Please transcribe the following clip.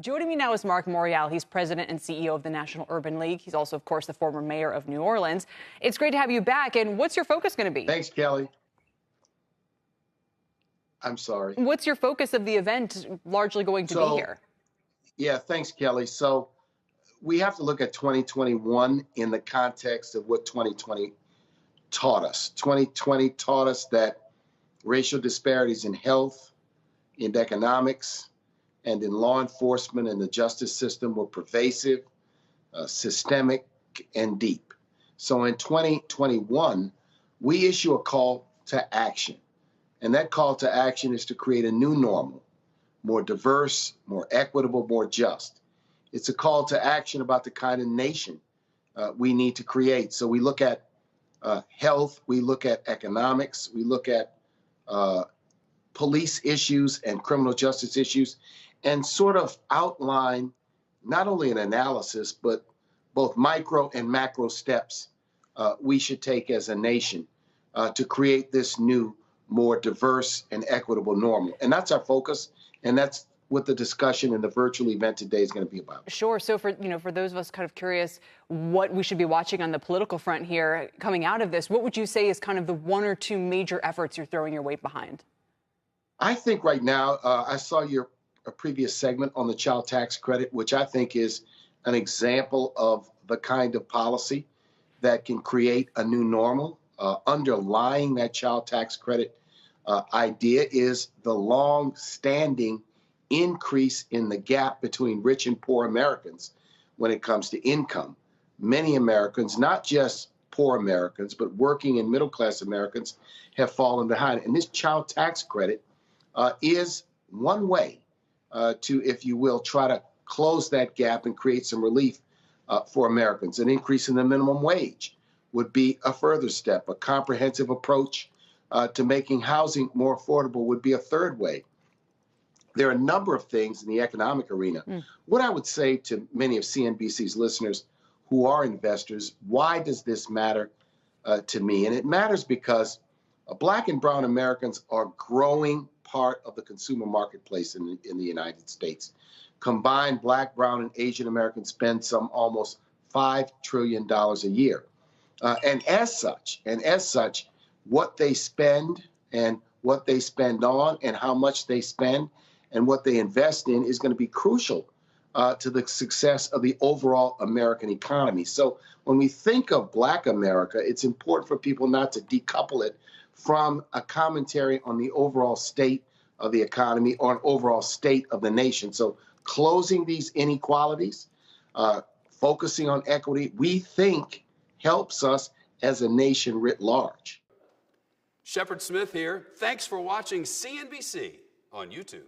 Joining me now is Mark Morial. He's president and CEO of the National Urban League. He's also, of course, the former mayor of New Orleans. It's great to have you back. And what's your focus going to be? Thanks, Kelly. I'm sorry. What's your focus of the event largely going to be here? Yeah, thanks, Kelly. So we have to look at 2021 in the context of what 2020 taught us. 2020 taught us that racial disparities in health, in economics, and in law enforcement and the justice system were pervasive, systemic, and deep. So in 2021, we issue a call to action. And that call to action is to create a new normal, more diverse, more equitable, more just. It's a call to action about the kind of nation we need to create. So we look at health, we look at economics, we look at police issues and criminal justice issues, and sort of outline not only an analysis, but both micro and macro steps we should take as a nation to create this new, more diverse and equitable normal. And that's our focus, and that's what the discussion in the virtual event today is going to be about. Sure. So for those of us kind of curious what we should be watching on the political front here coming out of this, what would you say is kind of the one or two major efforts you're throwing your weight behind? I think right now, I saw your previous segment on the child tax credit, which I think is an example of the kind of policy that can create a new normal. Underlying that child tax credit idea is the long-standing increase in the gap between rich and poor Americans when it comes to income. Many Americans, not just poor Americans, but working and middle-class Americans have fallen behind. And this child tax credit is one way to, if you will, try to close that gap and create some relief for Americans. An increase in the minimum wage would be a further step. A comprehensive approach to making housing more affordable would be a third way. There are a number of things in the economic arena. What I would say to many of CNBC's listeners who are investors, why does this matter to me? And it matters because Black and brown Americans are a growing part of the consumer marketplace in the United States. Combined, Black, brown, and Asian Americans spend some almost $5 trillion a year. And as such, what they spend and what they spend on and how much they spend and what they invest in is going to be crucial to the success of the overall American economy. So when we think of Black America, it's important for people not to decouple it from a commentary on the overall state of the economy or an overall state of the nation. So closing these inequalities, focusing on equity, we think helps us as a nation writ large. Shepard Smith here. Thanks for watching CNBC on YouTube.